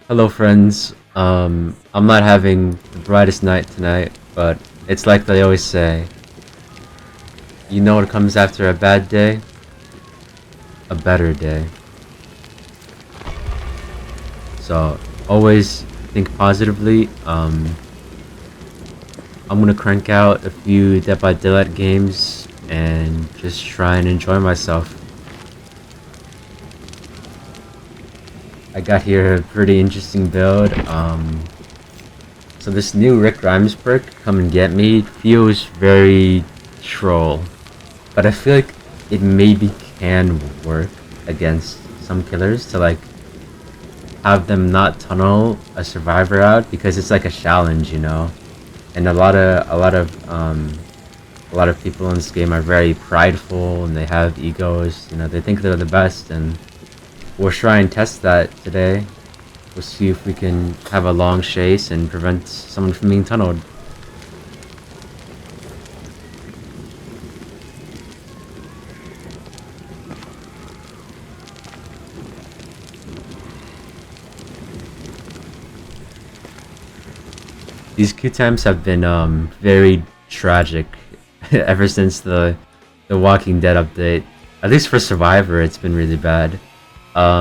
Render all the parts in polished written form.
Hello, friends. I'm not having the brightest night tonight, but it's like they always say. You know what comes after a bad day? A better day. So always think positively. I'm gonna crank out a few Dead by Daylight games and just try and enjoy myself. I got here a pretty interesting build. So this new Rick Grimes perk, Come and Get Me, feels very troll. But I feel like it maybe can work against some killers to like have them not tunnel a survivor out because it's like a challenge, you know. And a lot of people in this game are very prideful and they have egos. You know, they think they're the best, and we'll try and test that today. We'll see if we can have a long chase and prevent someone from being tunneled. These queue times have been very tragic ever since the Walking Dead update. At least for Survivor, it's been really bad. A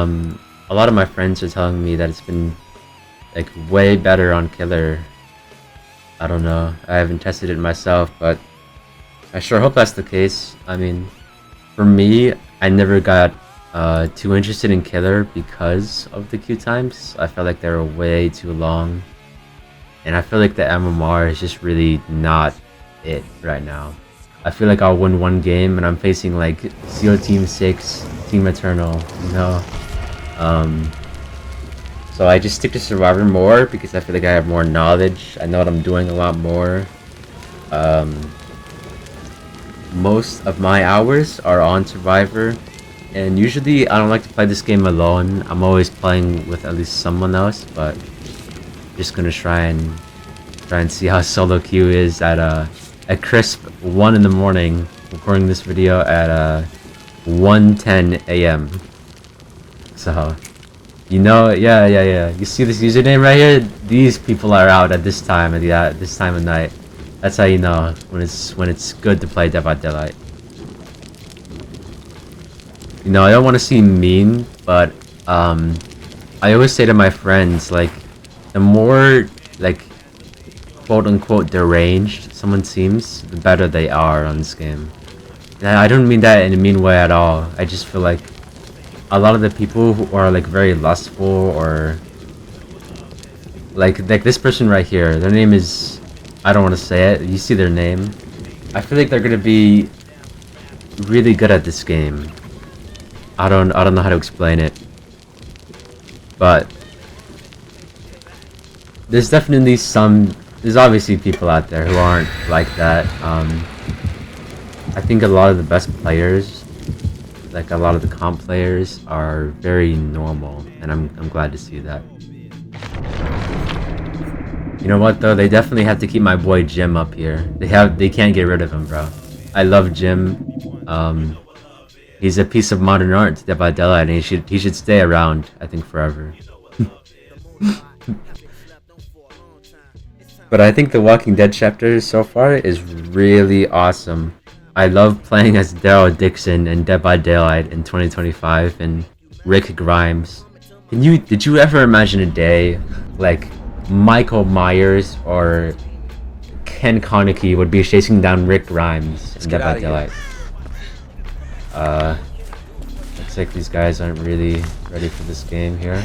lot of my friends are telling me that it's been like way better on Killer. I don't know. I haven't tested it myself, but I sure hope that's the case. I mean, for me, I never got too interested in Killer because of the queue times. I felt like they were way too long. And I feel like the MMR is just really not it right now. I feel like I'll win one game and I'm facing like SEAL Team 6, Team Eternal, you know? So I just stick to Survivor more because I feel like I have more knowledge. I know what I'm doing a lot more. Most of my hours are on Survivor. And usually I don't like to play this game alone. I'm always playing with at least someone else, but just gonna try and see how solo queue is at a crisp 1 in the morning, recording this video at 1:10 a.m. So you know, yeah. You see this username right here? These people are out at this time this time of night. That's how you know when it's good to play Dead by Daylight. You know, I don't want to seem mean, but I always say to my friends, like, the more like quote unquote deranged someone seems, the better they are on this game. And I don't mean that in a mean way at all. I just feel like a lot of the people who are like very lustful or like this person right here, their name is, I don't want to say it, you see their name. I feel like they're gonna be really good at this game. I don't know how to explain it, but there's obviously people out there who aren't like that. I think a lot of the best players, like a lot of the comp players, are very normal, and I'm glad to see that. You know what though? They definitely have to keep my boy Jim up here. They can't get rid of him, bro. I love Jim. He's a piece of modern art, Dead by Daylight, and he should stay around, I think, forever. But I think the Walking Dead chapter so far is really awesome. I love playing as Daryl Dixon in Dead by Daylight in 2025 and Rick Grimes. Did you ever imagine a day like Michael Myers or Ken Konecki would be chasing down Rick Grimes in Dead by Daylight? Looks like these guys aren't really ready for this game here.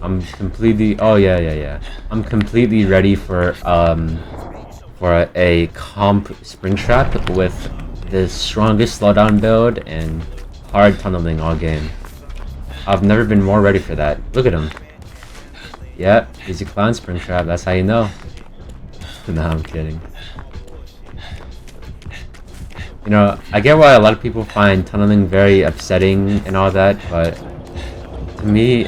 I'm completely, oh yeah. I'm completely ready for a comp Springtrap with the strongest slowdown build and hard tunneling all game. I've never been more ready for that. Look at him. Yep, he's a clown Springtrap, that's how you know. No, I'm kidding. You know, I get why a lot of people find tunneling very upsetting and all that, but to me,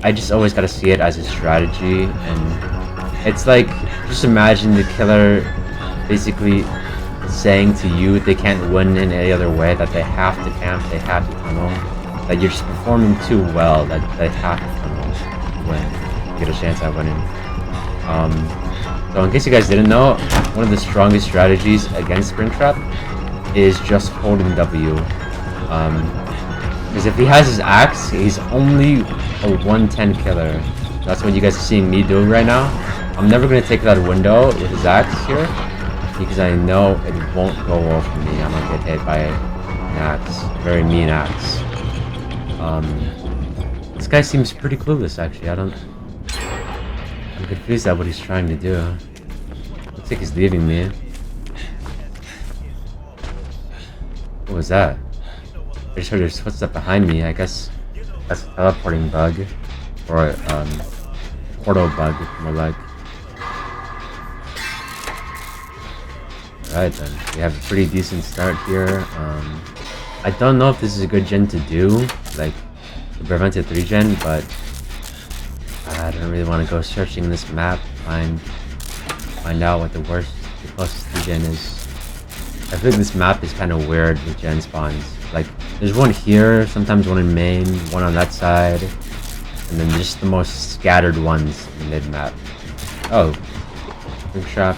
I just always gotta see it as a strategy, and it's like, just imagine the killer basically saying to you they can't win in any other way, that they have to camp, they have to tunnel, that you're just performing too well, that they have to tunnel. win. Get a chance at winning. So in case you guys didn't know, one of the strongest strategies against Springtrap is just holding W. Because if he has his axe, he's only a 110 killer. That's what you guys are seeing me doing right now. I'm never going to take that window with his axe here, because I know it won't go well for me. I'm going to get hit by an axe. Very mean axe. This guy seems pretty clueless, actually. I'm confused at what he's trying to do. Looks like he's leaving me. What was that? I just heard his footstep behind me. I guess that's a teleporting bug. Or portal bug, more like. Alright then. We have a pretty decent start here. I don't know if this is a good gen to do, like, to prevent a 3-gen, but I don't really want to go searching this map, find out what the closest 3-gen is. I think this map is kind of weird with gen spawns. Like, there's one here, sometimes one in main, one on that side, and then just the most scattered ones in the mid-map. Oh, Springtrap,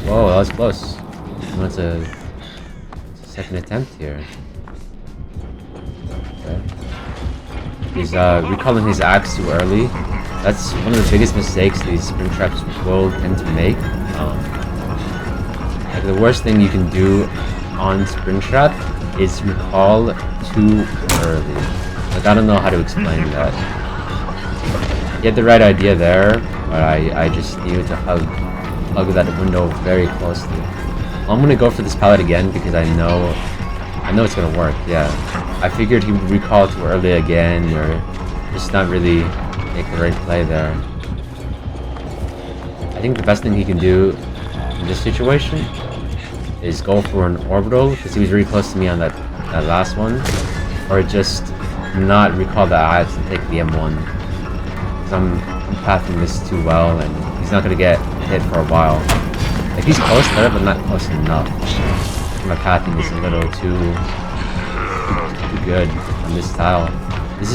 whoa, that was close. It's a second attempt here. Okay. He's recalling his axe too early. That's one of the biggest mistakes these Springtraps will tend to make. Like the worst thing you can do on Springtrap is recall too early. Like, I don't know how to explain that. You had the right idea there, but I just needed to hug that window very closely. I'm gonna go for this pallet again because I know it's gonna work. Yeah, I figured he would recall too early again, or just not really make the right play there. I think the best thing he can do in this situation is go for an orbital, because he was really close to me on that last one, or just not recall the axe and take the M1. Because I'm pathing this too well, and he's not gonna get hit for a while. Like, he's close there, but not close enough. My pathing is a little too good on this tile. This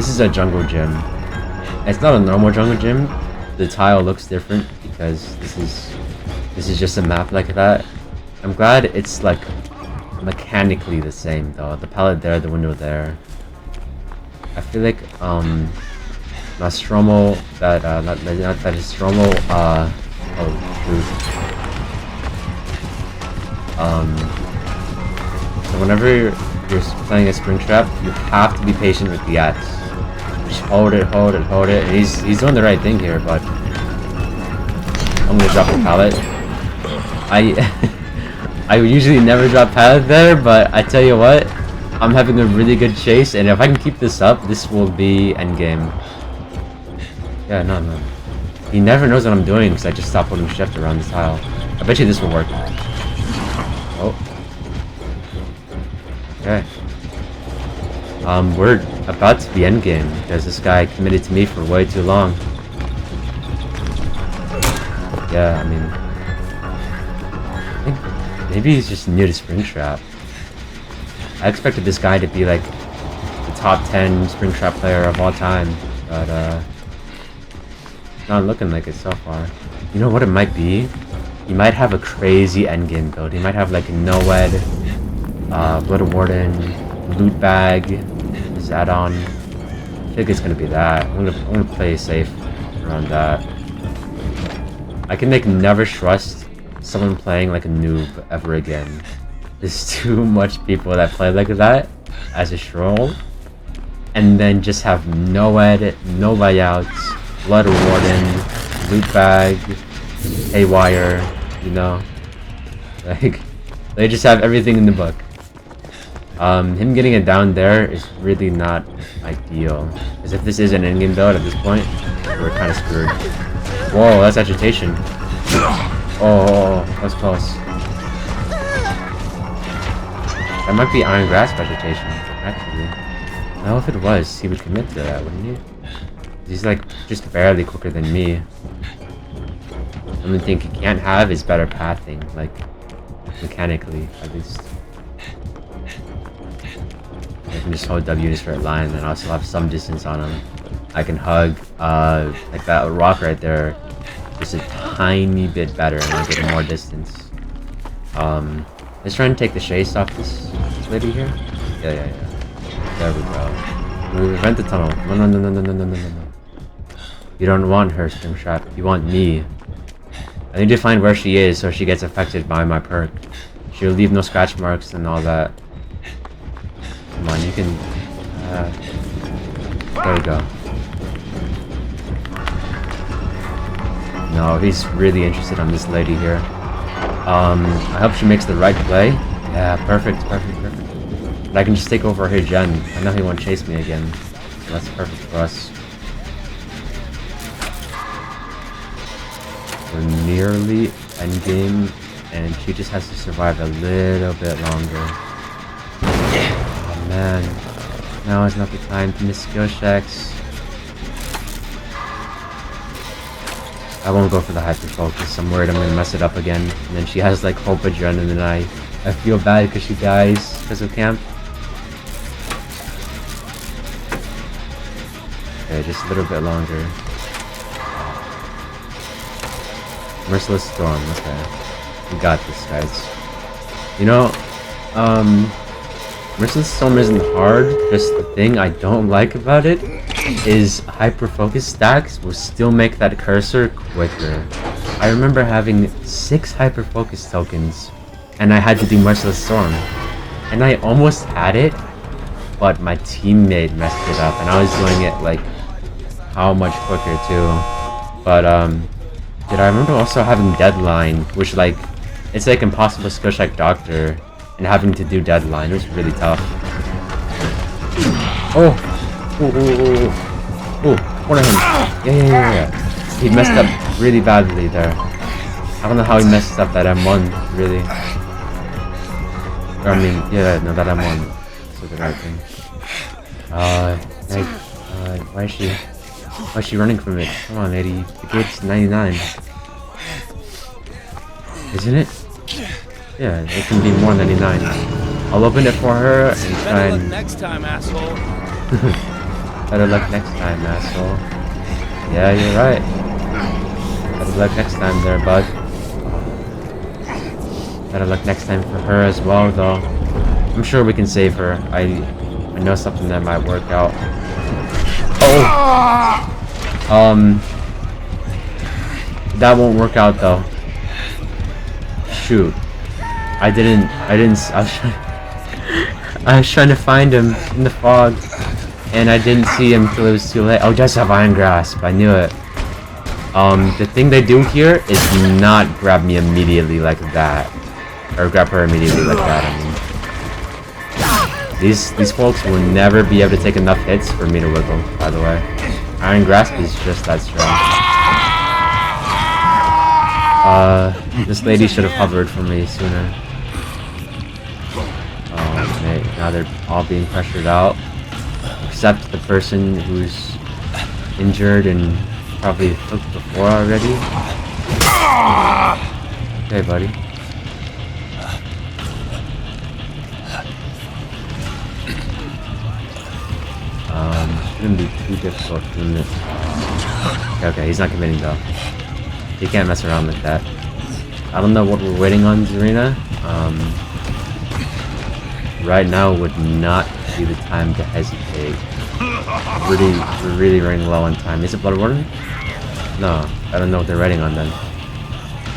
is a jungle gym. It's not a normal jungle gym. The tile looks different because this is just a map like that. I'm glad it's like mechanically the same though. The pallet there, the window there. I feel like Nostromo, not that Nostromo, so whenever you're playing a Springtrap, you have to be patient with the axe. Just hold it. And he's doing the right thing here, but I'm gonna drop the pallet. I usually never drop pallet there, but I tell you what, I'm having a really good chase, and if I can keep this up, this will be endgame. Yeah, no. He never knows what I'm doing because I just stopped holding shift around the tile. I bet you this will work. Oh. Okay. We're about to be endgame because this guy committed to me for way too long. Yeah, I mean, I think maybe he's just new to Springtrap. I expected this guy to be like the top 10 Springtrap player of all time, but not looking like it so far. You know what it might be? He might have a crazy endgame build. He might have like a Noed, Blood Warden, Loot Bag, his add-on. I think it's gonna be that. I'm gonna play safe around that. I can never trust someone playing like a noob ever again. There's too much people that play like that as a stroll, and then just have no edit, no layouts, Blood Warden, Loot Bag, Haywire, you know? Like, they just have everything in the book. Him getting it down there is really not ideal. Because if this is an in-game build at this point, we're kind of screwed. Whoa, that's agitation. Oh, that's close. That might be Iron Grasp agitation, actually. Now if it was, he would commit to that, wouldn't he? He's like just barely quicker than me. The only thing he can't have is better pathing, like mechanically at least. I can just hold W in a straight line and also have some distance on him. I can hug like that rock right there just a tiny bit better and I'll get more distance. Let's try and take the chase off this lady here. Yeah. There we go. We prevent the tunnel. No. You don't want her, Springtrap. You want me. I need to find where she is so she gets affected by my perk. She'll leave no scratch marks and all that. Come on, you can... there we go. No, he's really interested on this lady here. I hope she makes the right play. Yeah, perfect. But I can just take over her gen. I know he won't chase me again. So that's perfect for us. We're nearly endgame, and she just has to survive a little bit longer. Oh man. Now is not the time to miss skill checks. I won't go for the hyper focus. I'm worried I'm gonna mess it up again. And then she has like hope adrenaline and I feel bad because she dies because of camp. Okay, just a little bit longer. Merciless Storm, okay. We got this, guys. You know, Merciless Storm isn't hard, just the thing I don't like about it is hyper focus stacks will still make that cursor quicker. I remember having 6 hyper focus tokens and I had to do Merciless Storm. And I almost had it, but my teammate messed it up and I was doing it like how much quicker too. But did I remember also having Deadline, which like it's like impossible skill check Doctor and having to do Deadline. It was really tough. Oh! Oh, one of him. Yeah. He messed up really badly there. I don't know how he messed up that M1, really. Or, I mean, yeah, no, that M1. That's the right thing. Why is she running from it? Come on, lady. The gate's 99. Isn't it? Yeah, it can be more 99. I'll open it for her and try and... next time, asshole. Better luck next time, asshole. Yeah, you're right. Better luck next time there, bud. Better luck next time for her as well, though. I'm sure we can save her. I know something that might work out. Oh! That won't work out, though. Shoot. I was trying to find him in the fog. And I didn't see him till it was too late. Oh, just have Iron Grasp. I knew it. The thing they do here is not grab me immediately like that. Or grab her immediately like that, I mean. These folks will never be able to take enough hits for me to wiggle, by the way. Iron Grasp is just that strong. This lady should have hovered for me sooner. Oh, mate. Now they're all being pressured out. Except the person who's injured and probably hooked before already. Okay, buddy. Shouldn't be too difficult to miss. Okay, he's not committing though. He can't mess around like that. I don't know what we're waiting on, Zarina. Right now would not be the time to hesitate. We're really running low on time. Is it Blood Warden? No, I don't know what they're writing on then.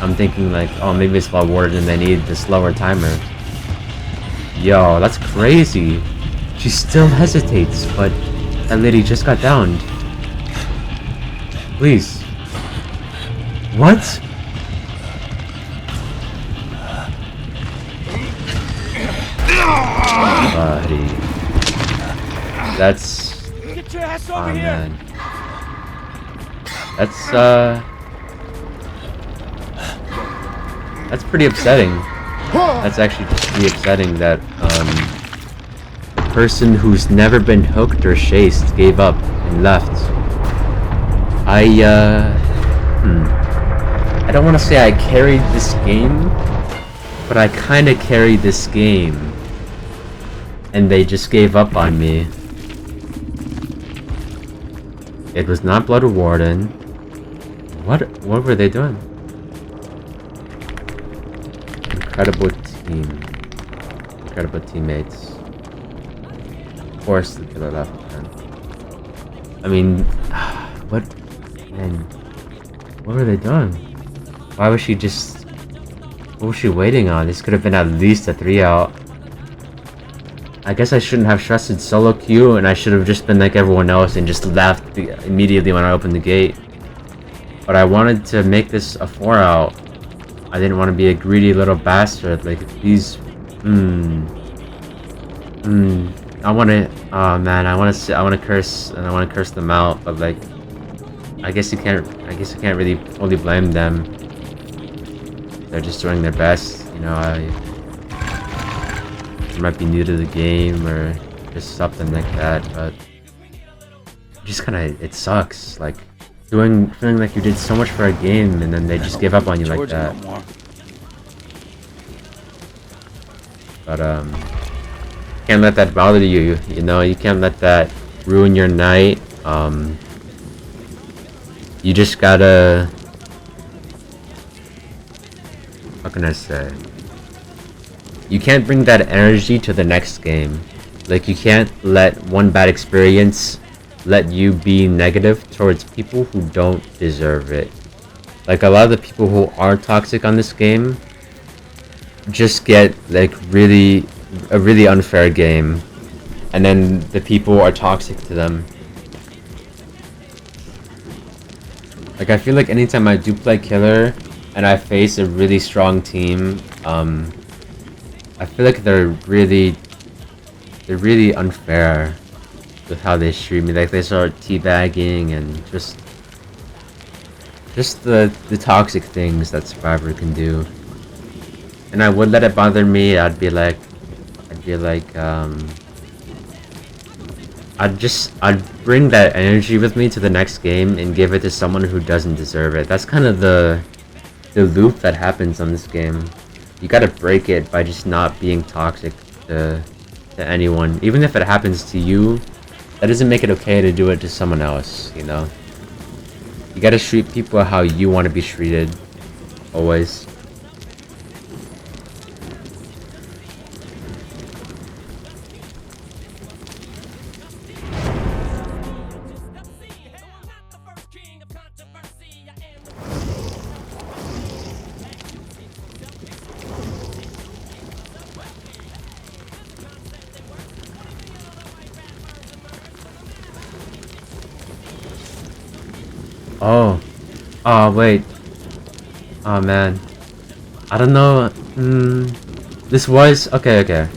I'm thinking like, oh, maybe it's Blood Warden and they need the slower timer. Yo, that's crazy. She still hesitates, but that lady just got downed. Please. What? Buddy. That's... Get your ass Oh over here. man. That's pretty upsetting. That's actually just pretty upsetting that, the person who's never been hooked or chased gave up and left. I don't want to say I carried this game, but I kind of carried this game. And they just gave up on me. It was not Blood Warden. What were they doing? Incredible team. Incredible teammates. Of course the killer left then. I mean, what? Man, what were they doing? Why was she just... What was she waiting on? This could have been at least a 3-out. I guess I shouldn't have trusted solo queue, and I should have just been like everyone else and just left immediately when I opened the gate. But I wanted to make this a 4-out. I didn't want to be a greedy little bastard. Like these. I want to. Oh man, I want to curse, and I want to curse them out. But like, I guess you can't really fully blame them. They're just doing their best, you know. They might be new to the game or just something like that, but just kind of, it sucks. Like feeling like you did so much for a game and then they just give up on you like that. But can't let that bother you. You know, you can't let that ruin your night. You just gotta. How can I say? You can't bring that energy to the next game. Like, you can't let one bad experience let you be negative towards people who don't deserve it. Like, a lot of the people who are toxic on this game just get, like, a really unfair game. And then the people are toxic to them. Like, I feel like anytime I do play killer and I face a really strong team, I feel like they're really unfair with how they treat me. Like, they start teabagging and just the toxic things that Survivor can do. And I would let it bother me. I'd bring that energy with me to the next game and give it to someone who doesn't deserve it. That's kind of the loop that happens on this game. You gotta break it by just not being toxic to anyone. Even if it happens to you, that doesn't make it okay to do it to someone else, you know? You gotta treat people how you want to be treated. Always. Oh wait. Oh man. I don't know. This was okay.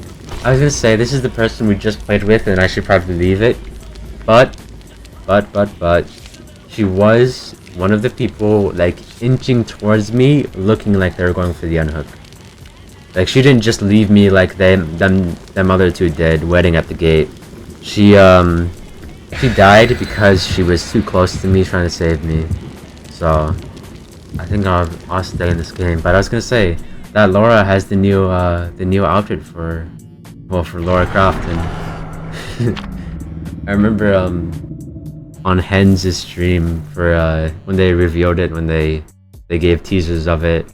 I was gonna say this is the person we just played with, and I should probably leave it. But she was one of the people like inching towards me, looking like they were going for the unhook. Like, she didn't just leave me like them other two did, waiting at the gate. She died because she was too close to me, trying to save me. So I think I'll stay in this game. But I was gonna say that Laura has the new outfit for Lara Croft, and I remember on Hens' stream for when they revealed it, when they gave teasers of it,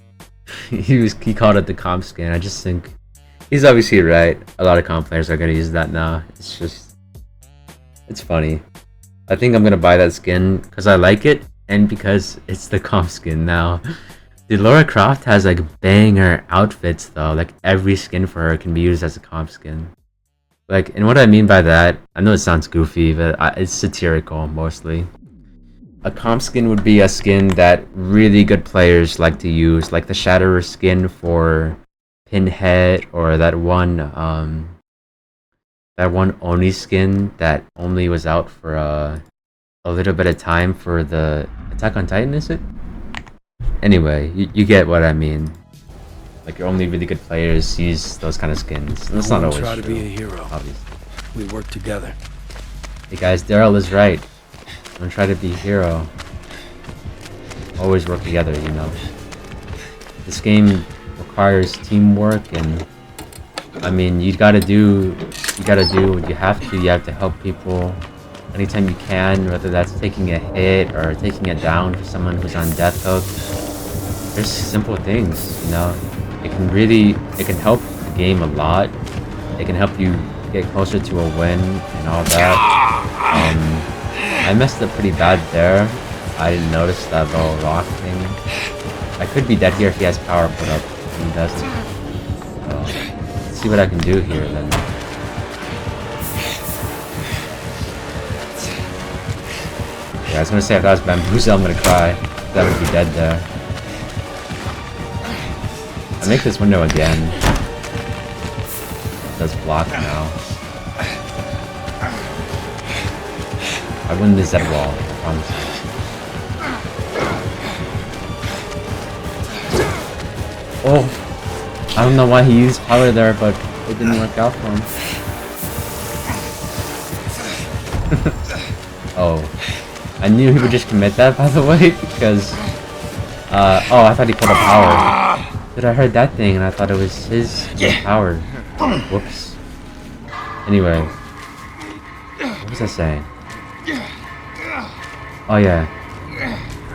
he called it the comp skin. I just think he's obviously right. A lot of comp players are gonna use that now. It's funny. I think I'm gonna buy that skin because I like it and because it's the comp skin now. Dude, Lara Croft has like banger outfits though. Like, every skin for her can be used as a comp skin. Like, and what I mean by that, I know it sounds goofy, but it's satirical mostly. A comp skin would be a skin that really good players like to use, like the Shatterer skin for Pinhead, or that one Oni skin that only was out for a little bit of time for the Attack on Titan, is it? Anyway, you get what I mean. Like, only really good players use those kind of skins. And that's not always true. Try to be a hero. Obviously. We work together. Hey guys, Daryl is right. Don't try to be a hero. Always work together, you know. This game requires teamwork, and I mean, you gotta do what you have to. You have to help people anytime you can, whether that's taking a hit or taking it down for someone who's on death hook. There's simple things, you know. It can help the game a lot. It can help you get closer to a win and all that. I messed up pretty bad there. I didn't notice that little rock thing. I could be dead here if he has power put up. He does. So, let's see what I can do here then. Yeah, I was gonna say if that was Bamboozle, I'm gonna cry. That would be dead there. I make this window again. It does block now. I win the Z wall, I promise. Oh! I don't know why he used power there, but it didn't work out for him. Oh. I knew he would just commit that, by the way, because... oh, I thought he pulled a power. Dude, I heard that thing and I thought it was his power. Whoops. Anyway. What was I saying? Oh yeah.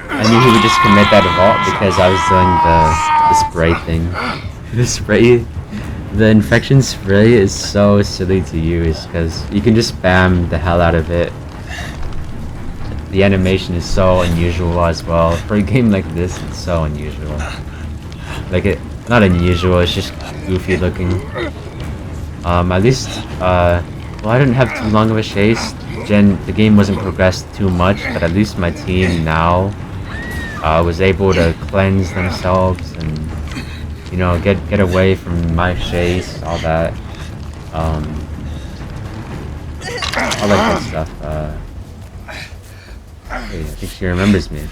I knew he would just commit that vault because I was doing the spray thing. The spray... The infection spray is so silly to use because you can just spam the hell out of it. The animation is so unusual as well. For a game like this, it's so unusual. Like not unusual, it's just goofy looking. At least, well, I didn't have too long of a chase. The game wasn't progressed too much, but at least my team now was able to cleanse themselves and, you know, get away from my chase, all that. All that good stuff. Hey, I think she remembers me.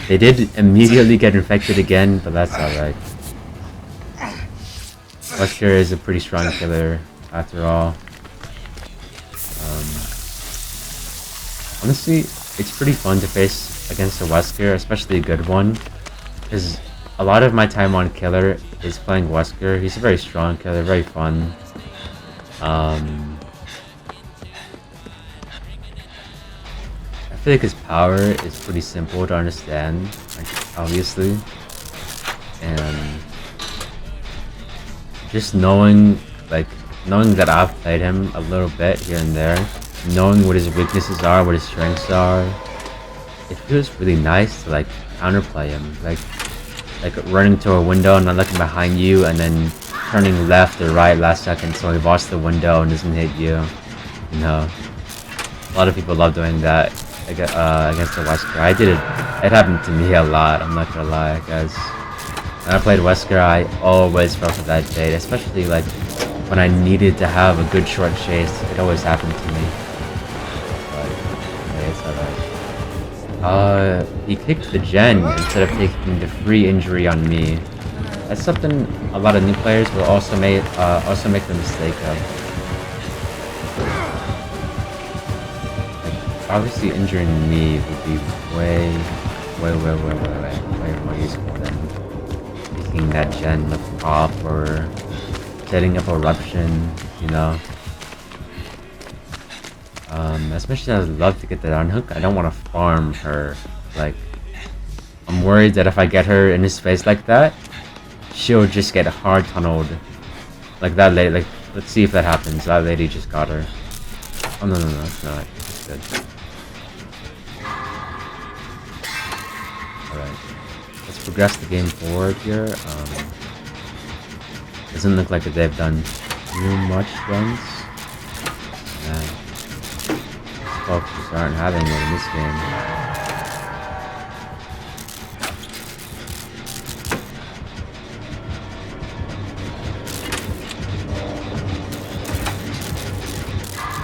They did immediately get infected again, but that's alright. Wesker is a pretty strong killer, after all. Honestly, it's pretty fun to face against a Wesker, especially a good one. Because a lot of my time on killer is playing Wesker. He's a very strong killer, very fun. I feel like his power is pretty simple to understand, like, obviously, and just knowing that I've played him a little bit here and there, knowing what his weaknesses are, what his strengths are, it feels really nice to like counterplay him, like running to a window and not looking behind you, and then turning left or right last second so he vaults the window and doesn't hit you. You know, a lot of people love doing that against the Wesker. I did it. It happened to me a lot. I'm not gonna lie, guys. When I played Wesker, I always fell for that bait, especially like when I needed to have a good short chase. It always happened to me. But yeah, it's alright. He kicked the gen instead of taking the free injury on me. That's something a lot of new players will also make the mistake of. Obviously, injuring me would be way more useful than making that gen look off or setting up eruption, you know. Especially I'd love to get that unhook. I don't want to farm her. Like, I'm worried that if I get her in his face like that, she'll just get hard tunneled. Like that lady. Like, let's see if that happens. That lady just got her. Oh no, it's not. It's good. Alright, let's progress the game forward here. Doesn't look like they've done too much runs. Folks just aren't having it in this game.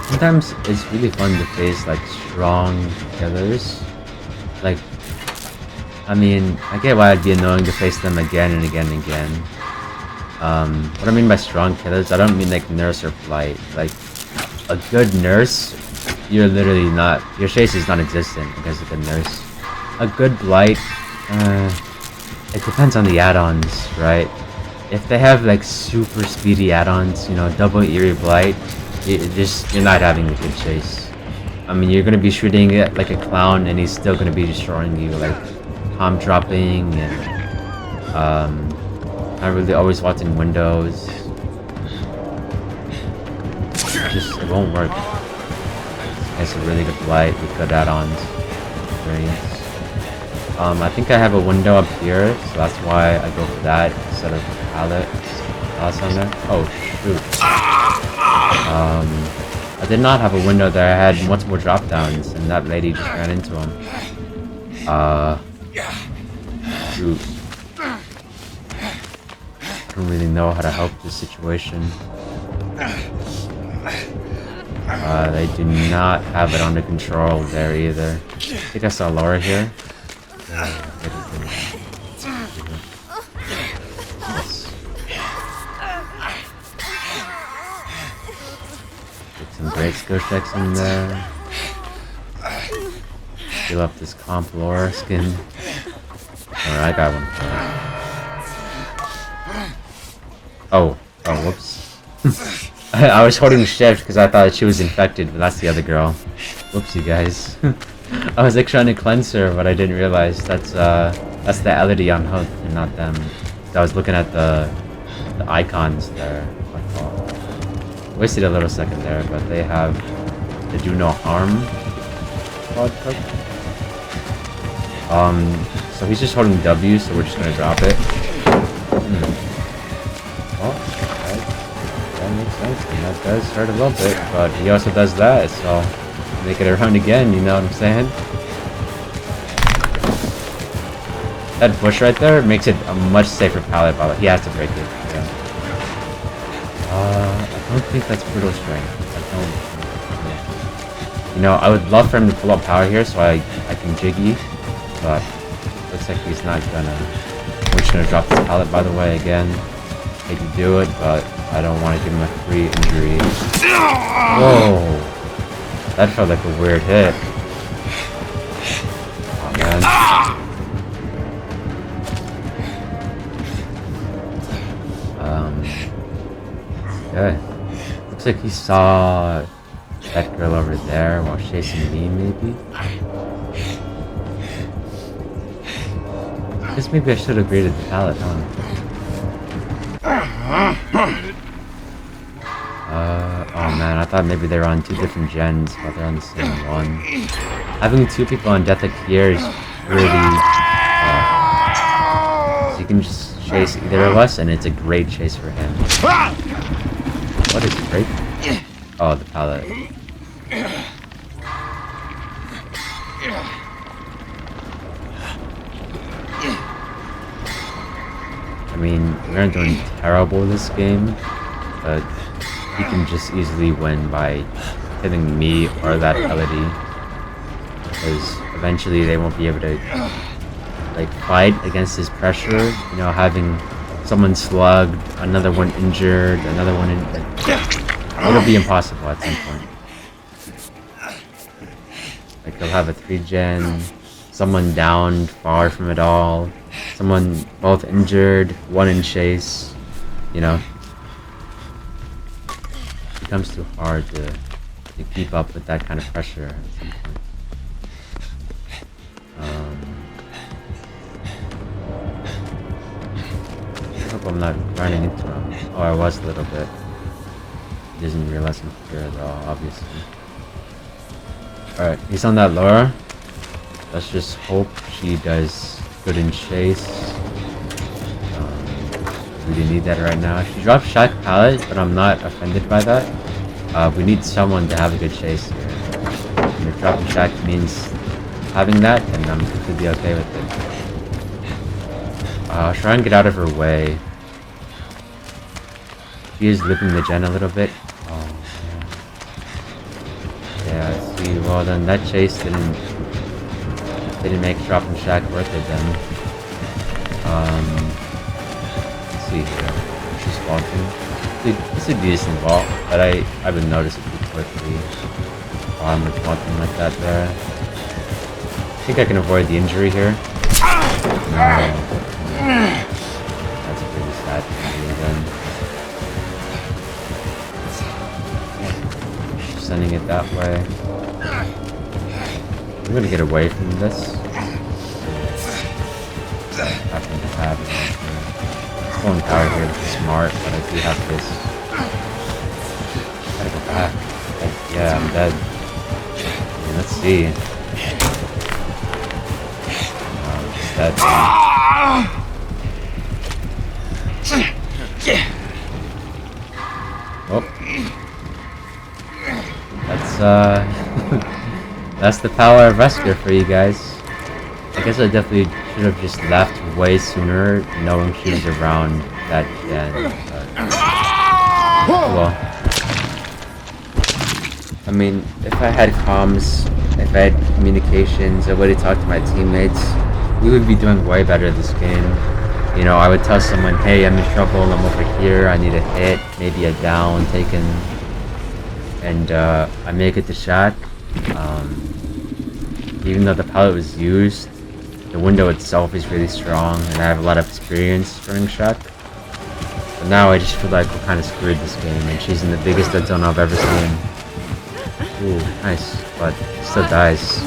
Sometimes it's really fun to face like strong killers. Like, I mean, I get why it'd be annoying to face them again and again and again. What I mean by strong killers, I don't mean like nurse or blight. Like, a good nurse, you're literally not, your chase is non-existent against a good nurse. A good blight, it depends on the add-ons, right? If they have like super speedy add-ons, you know, double eerie blight, you're not having a good chase. I mean, you're gonna be shooting it like a clown, and he's still gonna be destroying you, like palm dropping and not really always watching windows. It won't work. It's a really good light with good add-ons. Experience. I think I have a window up here, so that's why I go for that instead of the pallet. On there. Oh shoot. I did not have a window there. I had multiple drop downs, and that lady just ran into him. Shoot. I don't really know how to help this situation. They do not have it under control there either. I think I saw Laura here. Get some great skill checks in there. Fill up this comp Laura skin. Alright, I got one. Oh, whoops. I was holding shift because I thought she was infected, but that's the other girl. Whoopsie, guys. I was like trying to cleanse her, but I didn't realize that's the LED on Hook and not them. I was looking at the icons there. Wasted a little second there, but they have the do no harm quad Hook. So he's just holding W, so we're just gonna drop it. Well, that makes sense, and that does hurt a little bit, but he also does that, so make it around again, you know what I'm saying? That bush right there makes it a much safer pallet, but he has to break it. Yeah. I don't think that's brutal strength. I don't. You know, I would love for him to pull up power here so I can jiggy, but looks like he's not gonna. We're just gonna drop this pallet, by the way, again. Hate to do it, but I don't want to give him a free injury. Whoa! That felt like a weird hit. Oh man. Okay. Looks like he saw that girl over there while chasing me, maybe? I guess maybe I should have graded the pallet, huh? Oh man, I thought maybe they were on two different gens, but they're on the same one. Having two people on death here is really... so you can just chase either of us, and it's a great chase for him. What is great? Oh, the pallet. I mean, we're not doing terrible this game, but he can just easily win by hitting me or that LED. Because eventually they won't be able to like fight against his pressure, you know, having someone slugged, another one injured, another one it'll be impossible at some point. Like they'll have a 3-gen, someone down far from it all, someone both injured, one in chase, you know. It becomes too hard to keep up with that kind of pressure at some point. I hope I'm not running into him. Oh, I was a little bit. He doesn't realize I'm here at all, obviously. Alright, he's on that Laura. Let's just hope she does good in chase. Really need that right now. She dropped Shack Pallet, but I'm not offended by that. We need someone to have a good chase here. And if dropping Shack means having that, then I'm completely okay with it. I'll try and get out of her way. She is living the gen a little bit. Oh, yeah, I see. Well, then that chase didn't make dropping Shack worth it then. Let's see here. She's walking. It's a decent vault, but I would notice it pretty quickly. With walking like that there. I think I can avoid the injury here. No. That's a pretty sad injury then. Sending it that way. I'm gonna get away from this. Happen to have it right here. Pulling power here, which is smart, but I do have this. Gotta go back. Yeah, I'm dead. Okay, let's see. It's dead. Oh. That's that's the power of Wesker for you guys. I guess I definitely should have just left way sooner, knowing she was around that gen. But... well, I mean, if I had comms, if I had communications, I would have talked to my teammates, we would be doing way better this game. You know, I would tell someone, hey, I'm in trouble, I'm over here, I need a hit, maybe a down taken, and I make it to Shack. Even though the pallet was used, the window itself is really strong, and I have a lot of experience running Shack. But now I just feel like we're kind of screwed this game, and she's in the biggest dead zone I've ever seen. Ooh, nice, but she still dies.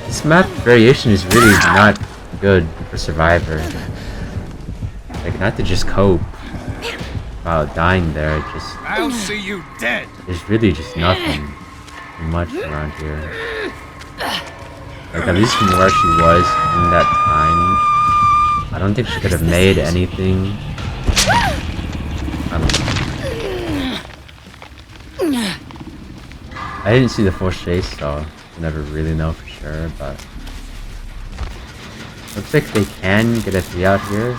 This map variation is really not good for Survivor. Like, not to just cope while dying there, just... I'll see you dead! There's really just nothing much around here. Like, at least from where she was in that time, I don't think she could have made anything. I don't know. I didn't see the full chase, so I never really know for sure, but... looks like they can get a 3 out here,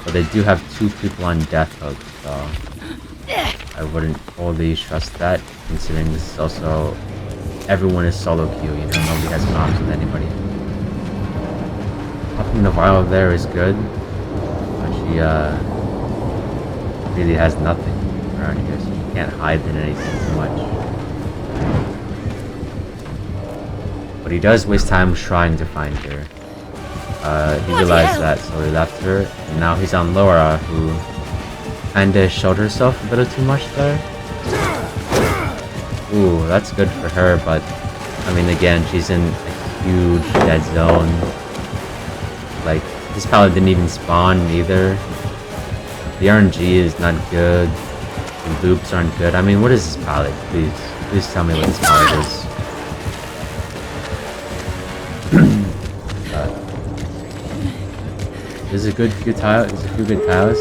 but they do have 2 people on death hook, so... I wouldn't fully trust that, considering this is also... everyone is solo queue, you know, nobody has comms with anybody. Popping the vial there is good, but she really has nothing around here, so you can't hide in anything too much. But he does waste time trying to find her. He realized that, so he left her, and now he's on Laura, who kinda showed herself a little too much there. Ooh, that's good for her, but I mean, again, she's in a huge dead zone. Like, this pallet didn't even spawn either. The RNG is not good. The loops aren't good. I mean, what is this pallet? Please tell me what this pallet is. There's a good tile. There's a few good tiles.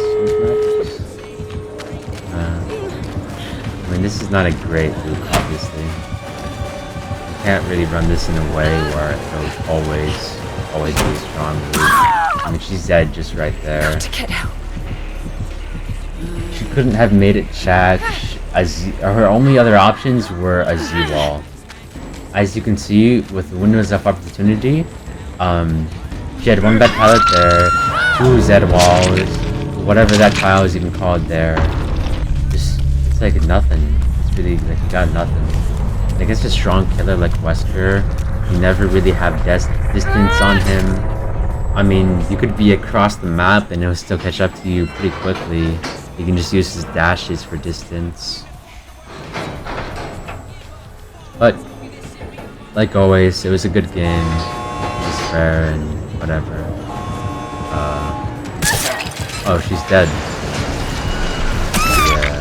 I mean, this is not a great loop, obviously. You can't really run this in a way where it'll always be a strong loop. I mean, she's dead just right there. She couldn't have made it Shack. Her only other options were a Z-wall. As you can see, with the windows of opportunity, she had 1 bad pallet there, 2 Z walls, whatever that tile is even called there. It's like nothing. It's really like you got nothing. I guess a strong killer like Wesker, you never really have distance on him. I mean, you could be across the map and he'll still catch up to you pretty quickly. You can just use his dashes for distance. But like always, it was a good game. It was fair and whatever. Oh, she's dead. Yeah.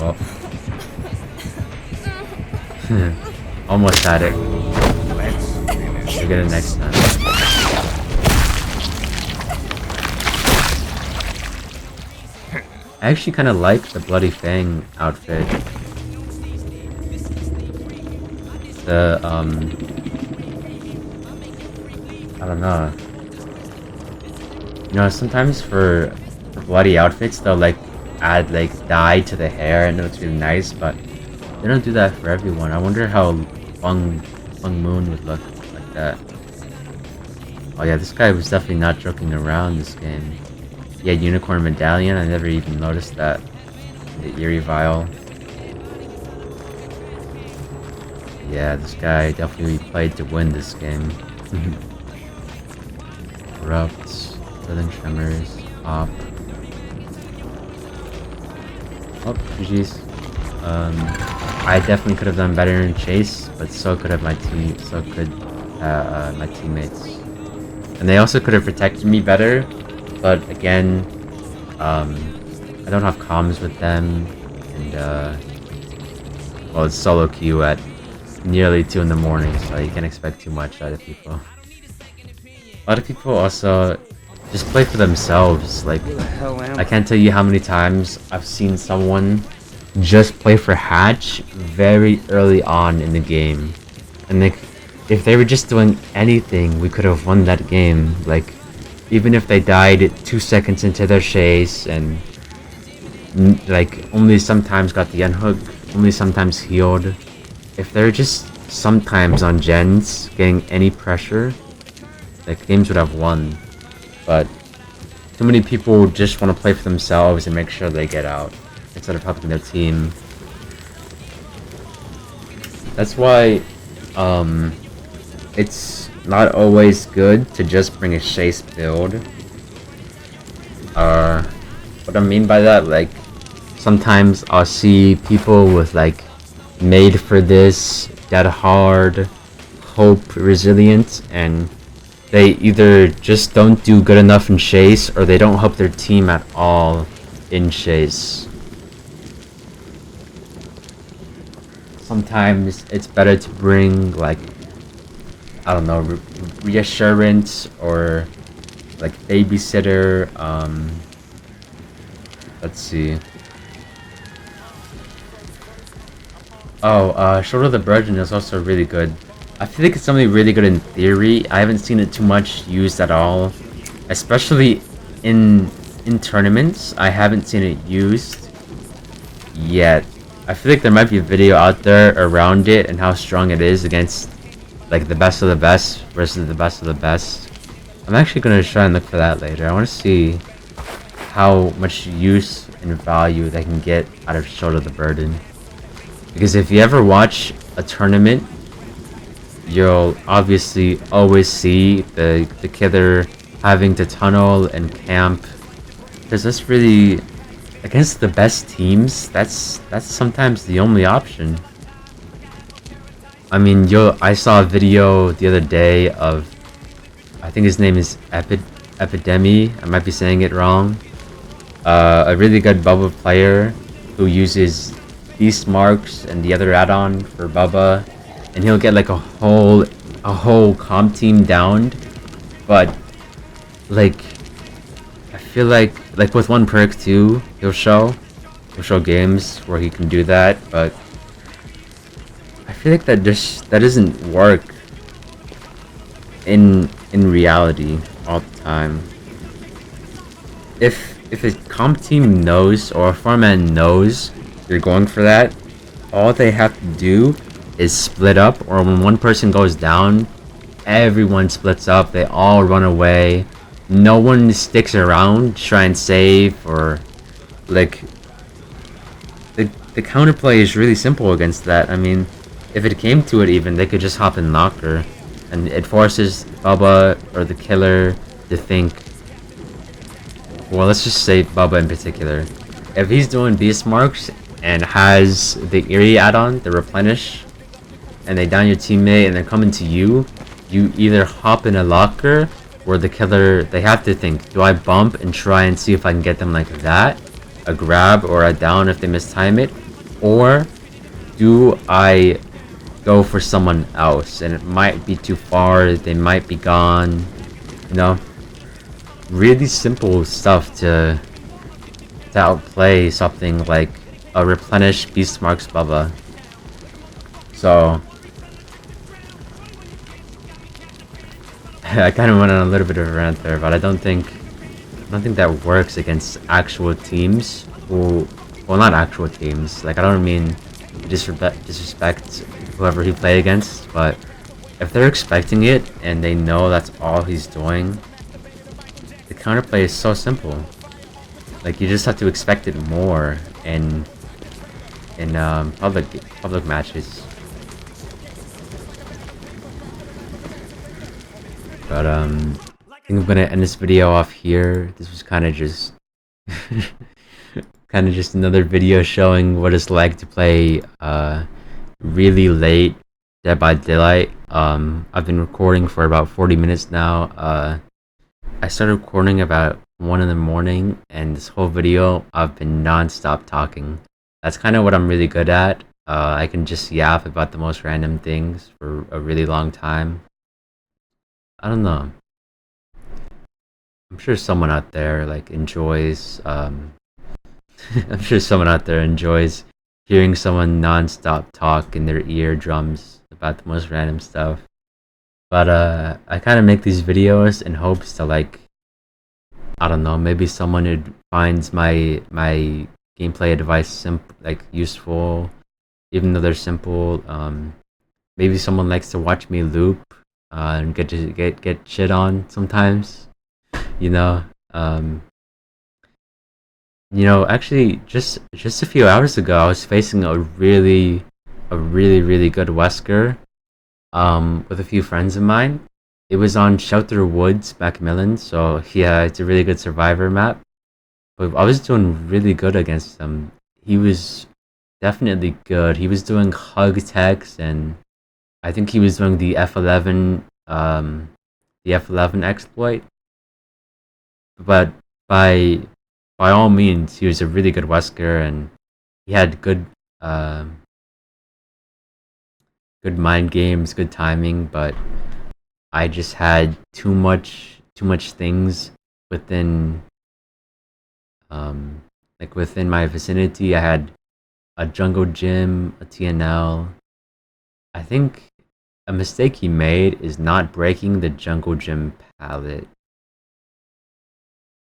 Well. Almost had it. We'll get it next time. I actually kind of like the Bloody Fang outfit. The, I don't know. You know, sometimes for bloody outfits, they'll like add like dye to the hair and it looks really nice, but they don't do that for everyone. I wonder how Fung Moon would look like that. Oh yeah, this guy was definitely not joking around this game. He had Unicorn Medallion, I never even noticed that. The Eerie Vial. Yeah, this guy definitely played to win this game. Corrupts, Southern Tremors, Pop. Oh, GG's. Um, I definitely could have done better in chase, but so could have my team. So could my teammates, and they also could have protected me better. But again, I don't have comms with them, and well, it's solo queue at nearly 2 in the morning, so you can't expect too much out of people. A lot of people also just play for themselves. Like, I can't tell you how many times I've seen someone just play for Hatch very early on in the game. And like, if they were just doing anything, we could have won that game. Like, even if they died 2 seconds into their chase and like only sometimes got the unhook, only sometimes healed. If they're just sometimes on gens getting any pressure, like games would have won. But too many people just want to play for themselves and make sure they get out instead of helping their team. That's why it's not always good to just bring a chase build. What I mean by that, like, sometimes I'll see people with like made for this, dead hard, hope, resilient, and they either just don't do good enough in chase or they don't help their team at all in chase. Sometimes it's better to bring like, I don't know, reassurance or like babysitter. Let's see. Oh, Shoulder the Virgin is also really good. I feel like it's something really good in theory. I haven't seen it too much used at all, especially in tournaments. I haven't seen it used yet. I feel like there might be a video out there around it and how strong it is against like the best of the best versus the best of the best. I'm actually gonna try and look for that later. I want to see how much use and value they can get out of Shoulder the Burden. Because if you ever watch a tournament, you'll obviously always see the killer having to tunnel and camp. Because that's really, against the best teams, that's sometimes the only option. I mean, I saw a video the other day of, I think his name is Epidemi, I might be saying it wrong. A really good Bubba player who uses Beast Marks and the other add-on for Bubba, and he'll get like a whole comp team downed. But like, I feel like with one perk too, he'll show games where he can do that, but I feel like that doesn't work in reality all the time. If a comp team knows, or a format knows you're going for that, all they have to do is split up, or when one person goes down, everyone splits up, they all run away, no one sticks around to try and save, or like, the counterplay is really simple against that. I mean, if it came to it even, they could just hop in locker, and it forces Bubba or the killer to think, well, let's just say Bubba in particular. If he's doing Beast Marks and has the Eerie add-on, the Replenish, and they down your teammate and they're coming to you, you either hop in a locker, or the killer, they have to think, do I bump and try and see if I can get them like that? A grab or a down if they mistime it? Or do I go for someone else? And it might be too far, they might be gone, you know? Really simple stuff to outplay something like a Replenish Beast Marks Bubba. So I kind of went on a little bit of a rant there, but I don't think that works against actual teams who, well, not actual teams. Like, I don't mean disrespect whoever he played against, but if they're expecting it and they know that's all he's doing, the counterplay is so simple. Like, you just have to expect it more in public matches. But I think I'm gonna end this video off here. This was kind of just kind of just another video showing what it's like to play really late Dead by Daylight. I've been recording for about 40 minutes now. I started recording about 1 in the morning, and this whole video I've been non-stop talking. That's kind of what I'm really good at. I can just yap about the most random things for a really long time. I don't know. I'm sure someone out there like enjoys I'm sure someone out there enjoys hearing someone non-stop talk in their eardrums about the most random stuff. But I kind of make these videos in hopes to like, I don't know, maybe someone who finds my gameplay advice like useful, even though they're simple. Maybe someone likes to watch me loop and get shit on sometimes. You know, um, actually, just a few hours ago, I was facing a really good Wesker with a few friends of mine. It was on Shelter Woods, Macmillan, so yeah, it's a really good survivor map. But I was doing really good against him. He was definitely good. He was doing hug techs, and I think he was doing the F11 exploit. But by by all means, he was a really good Wesker, and he had good mind games, good timing. But I just had too much things within um within my vicinity. I had a jungle gym, a TNL. I think a mistake he made is not breaking the jungle gym pallet.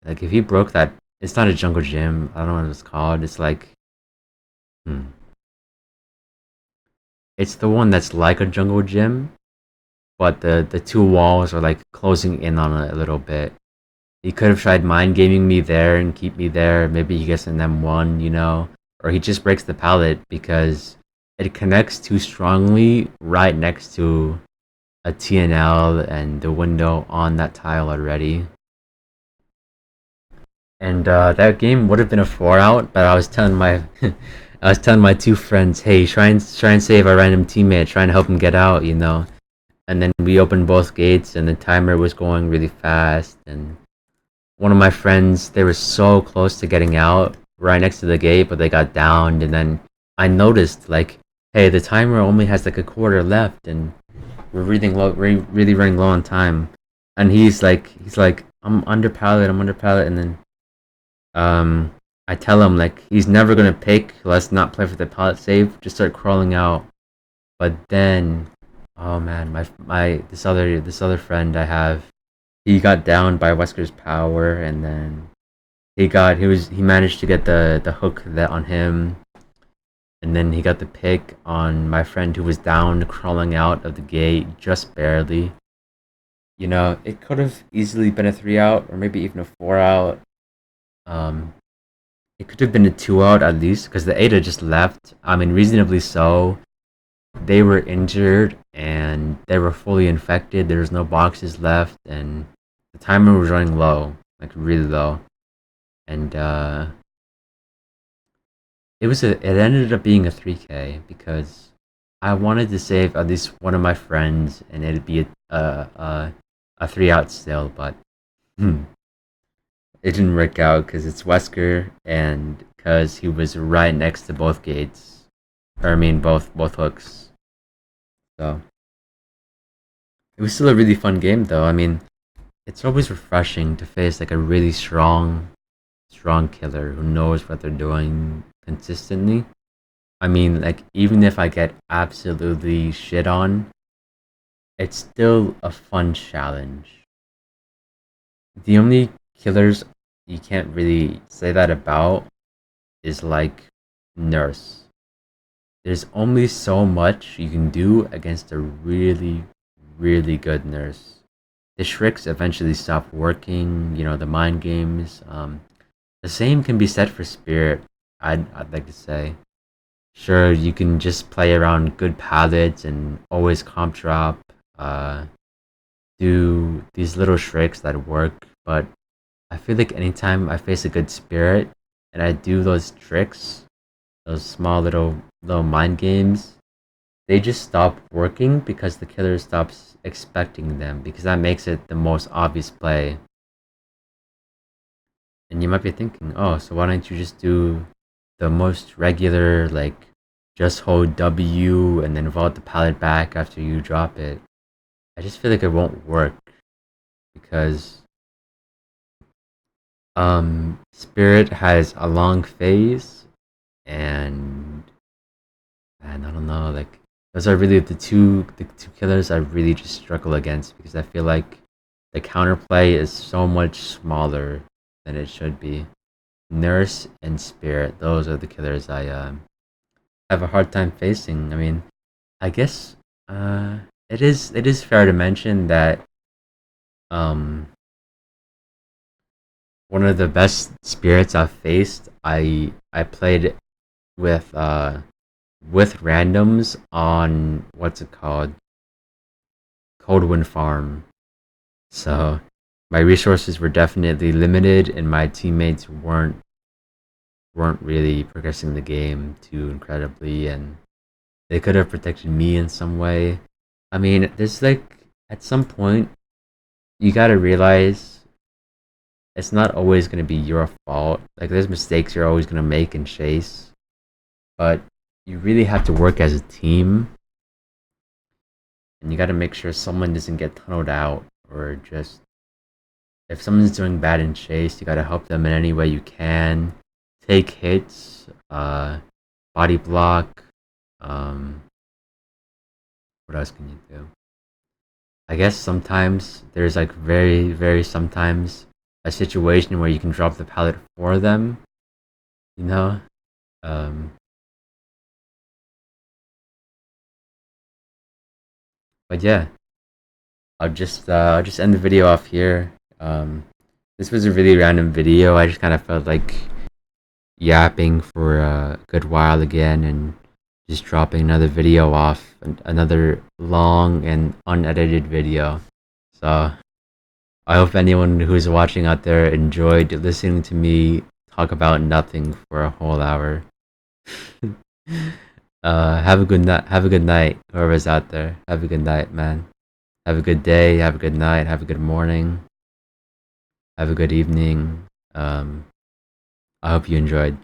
Like if he broke that, it's not a jungle gym. I don't know what it's called. It's like, hmm. It's the one that's like a jungle gym, but the two walls are like closing in on it a little bit. He could have tried mind gaming me there and keep me there. Maybe he gets an M1, or he just breaks the pallet because it connects too strongly right next to a TNL and the window on that tile already. And that game would have been a 4 out, but I was telling my I was telling my two friends, hey, try and save our random teammate, try and help him get out, And then we opened both gates, and the timer was going really fast. And one of my friends, they were so close to getting out, right next to the gate, but they got downed. And then I noticed, like, hey, the timer only has like a quarter left, and we're really running low on time. And he's like, I'm under pallet, and then I tell him like he's never gonna pick. Let's not play for the pallet save. Just start crawling out. But then, oh man, my this other friend I have, he got downed by Wesker's power, and then he managed to get the hook that on him, and then he got the pick on my friend who was down crawling out of the gate just barely. It could have easily been a 3 out or maybe even a 4 out. Um, it could have been a 2 out at least because the Ada just left. I mean, reasonably so. They were injured and they were fully infected. There was no boxes left, and the timer was running low, like really low. And it ended up being a 3K because I wanted to save at least one of my friends, and it'd be a 3 out still, but hmm, it didn't work out because it's Wesker and because he was right next to both gates, or I mean both hooks. So it was still a really fun game, though. I mean, it's always refreshing to face like a really strong killer who knows what they're doing consistently. I mean, like even if I get absolutely shit on, it's still a fun challenge. The only killers you can't really say that about is like Nurse. There's only so much you can do against a really good Nurse. The Shricks eventually stop working, the mind games. The same can be said for Spirit, I'd like to say. Sure, you can just play around good pallets and always comp drop, uh, do these little Shricks that work, but I feel like anytime I face a good Spirit, and I do those tricks, those small little mind games, they just stop working because the killer stops expecting them, because that makes it the most obvious play. And you might be thinking, oh, so why don't you just do the most regular, like just hold W and then vault the pallet back after you drop it? I just feel like it won't work because Spirit has a long phase, and man, I don't know, like those are really the two killers I really just struggle against, because I feel like the counterplay is so much smaller than it should be. Nurse and Spirit, those are the killers I have a hard time facing. I mean, I guess it is fair to mention that um one of the best spirits I've faced, I played with with randoms on, what's it called, Coldwind Farm. So my resources were definitely limited, and my teammates weren't really progressing the game too incredibly, and they could have protected me in some way. I mean, there's like, at some point you gotta realize it's not always gonna be your fault. Like, there's mistakes you're always gonna make in chase, but you really have to work as a team, and you gotta make sure someone doesn't get tunneled out, or just, if someone's doing bad in chase, you gotta help them in any way you can. Take hits, body block. Um, what else can you do? I guess sometimes there's like very sometimes a situation where you can drop the pallet for them. You know. Um, but yeah, I'll just end the video off here. This was a really random video. I just kind of felt like yapping for a good while again, and just dropping another video off, another long and unedited video. So I hope anyone who's watching out there enjoyed listening to me talk about nothing for a whole hour. Have a good night. Have a good night, whoever's out there. Have a good night, man. Have a good day. Have a good night. Have a good morning. Have a good evening. I hope you enjoyed.